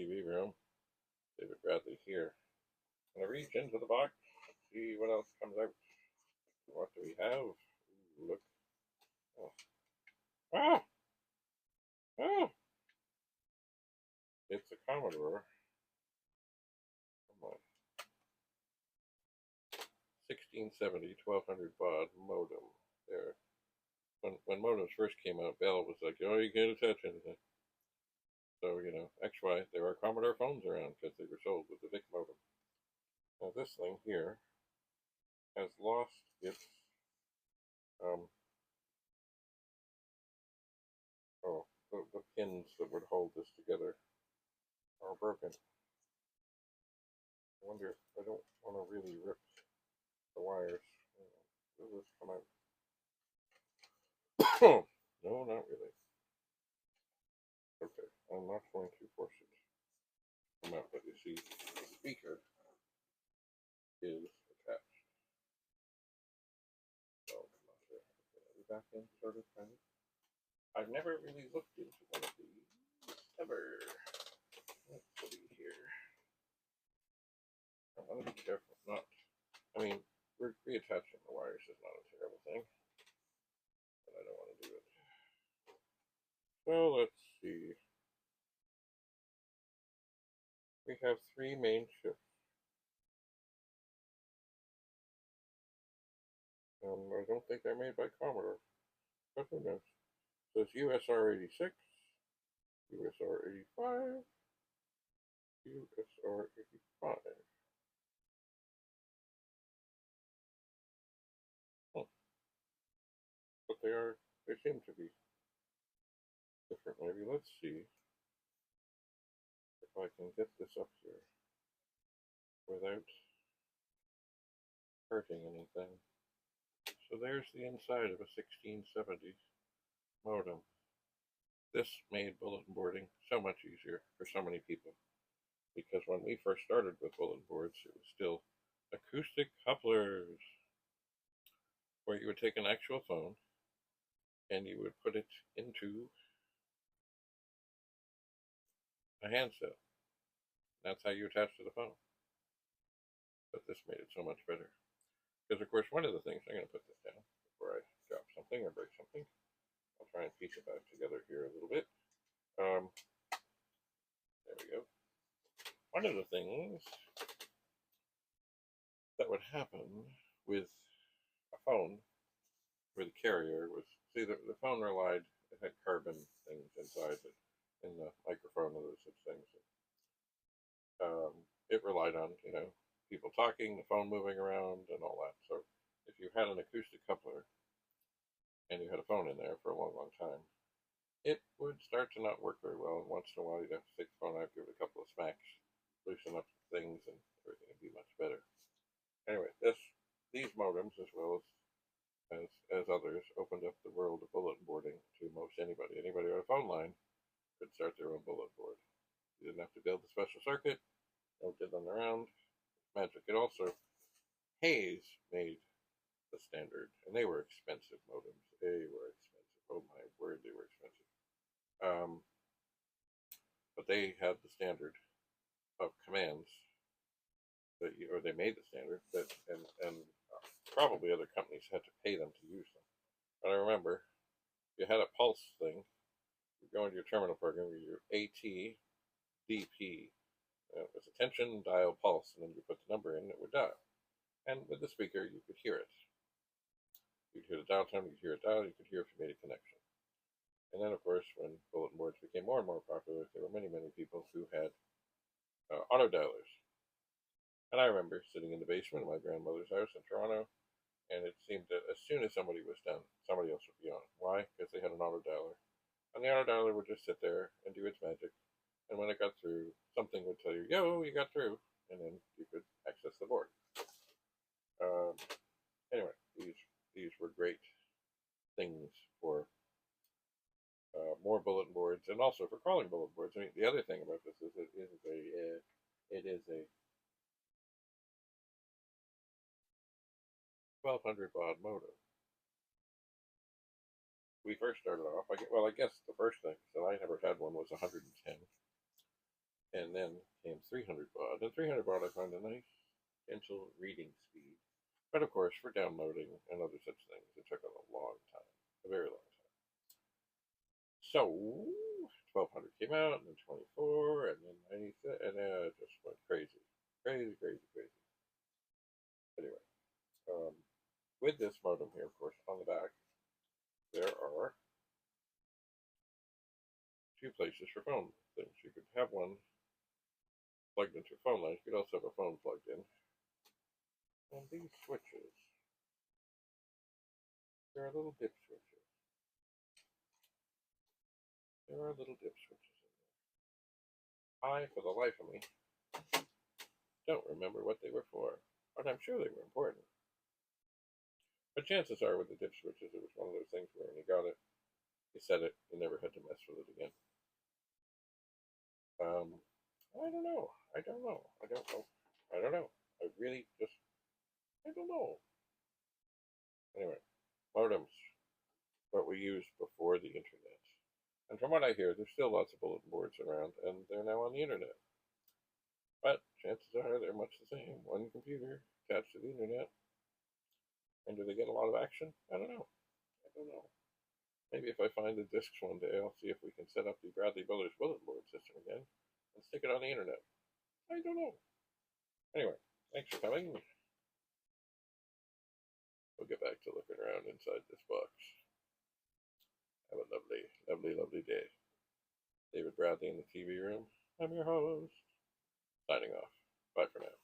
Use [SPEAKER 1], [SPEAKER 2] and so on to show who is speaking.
[SPEAKER 1] TV room. David Bradley here. I'm gonna reach into the box, see what else comes out. What do we have? Ooh, look. Oh. Ah! Ah! It's a Commodore. Come on. 1670 1200 baud modem. There. When modems first came out, Bell was like, oh, you can't attach anything. So, that's why there are Commodore phones around, because they were sold with the VIC modem. Now this thing here has lost its, the pins that would hold this together are broken. I wonder if I don't want to really rip the wires. Will this come out? No, not really. Okay, I'm not going to force it to come out, but you see, the speaker is attached. So, come on, there. Okay, back in, sort of, kind of. I've never really looked into one of these, ever. Let's see here. I want to be careful not, reattaching the wires is not a terrible thing, but I don't want to do it. So let's see. We have 3 main chips. I don't think they're made by Commodore, but who knows. So it's USR86, USR85, USR85. But they seem to be different. Maybe let's see if I can get this up here without hurting anything. So there's the inside of a 1670 modem. This made bulletin boarding so much easier for so many people, because when we first started with bulletin boards, it was still acoustic couplers, where you would take an actual phone and you would put it into a handset. That's how you attach to the phone. But this made it so much better. Because, of course, one of the things, I'm going to put this down before I drop something or break something. I'll try and piece it back together here a little bit. There we go. One of the things that would happen with a phone, with a carrier, was, see, the phone relied, it had carbon things inside it, in the microphone and those such things. It relied on, people talking, the phone moving around, and all that. So if you had an acoustic coupler and you had a phone in there for a long, long time, it would start to not work very well. And once in a while, you'd have to take the phone out, give it a couple of smacks, loosen up things, and everything would be much better. Anyway, these modems, as well as others, opened up the world of bulletin boarding to most anybody. Anybody on a phone line could start their own bulletin board. You didn't have to build the special circuit, no diddling around. Magic. It also, Hayes made the standard, and they were expensive modems. They were expensive. Oh my word, they were expensive. But they had the standard of commands that they made the standard and probably other companies had to pay them to use them. But I remember, you had a pulse thing. You go into your terminal program with your ATDP. It was attention, dial, pulse, and then you put the number in, and it would dial. And with the speaker, you could hear it. You'd hear the dial tone, you'd hear it dial, you could hear if you made a connection. And then, of course, when bulletin boards became more and more popular, there were many, many people who had autodialers. And I remember sitting in the basement of my grandmother's house in Toronto, and it seemed that as soon as somebody was done, somebody else would be on. Why? Because they had an autodialer. And the autodialer would just sit there and do its magic. And when it got through, something would tell you, yo, you got through. And then you could access the board. Anyway, these were great things for more bulletin boards, and also for crawling bulletin boards. I mean, the other thing about this is it is a 1200 baud modem. We first started off, I guess the first thing that I never had one was 110. And then came 300 baud. And 300 baud I find a nice, gentle reading speed. But of course, for downloading and other such things, it took a long time, a very long time. So 1200 came out, and then 24, and then 96, and then it just went crazy, crazy, crazy, crazy. Anyway, with this modem here, of course, on the back, there are two places for phone things. You could have one plugged into a phone line. You could also have a phone plugged in. And these switches, there are little dip switches. There are little dip switches in there. I, for the life of me, don't remember what they were for, but I'm sure they were important. But chances are with the dip switches, it was one of those things where when you got it, you set it, you never had to mess with it again. I don't know. I don't know. I don't know. I don't know. I really just, I don't know. Anyway, modems, what we used before the internet. And from what I hear, there's still lots of bulletin boards around, and they're now on the internet. But chances are they're much the same. One computer attached to the internet. And do they get a lot of action? I don't know. I don't know. Maybe if I find the discs one day, I'll see if we can set up the Bradley Brothers bulletin board system again and stick it on the internet. I don't know. Anyway, thanks for coming. We'll get back to looking around inside this box. Have a lovely, lovely, lovely day. David Bradley in the TV room. I'm your host. Signing off. Bye for now.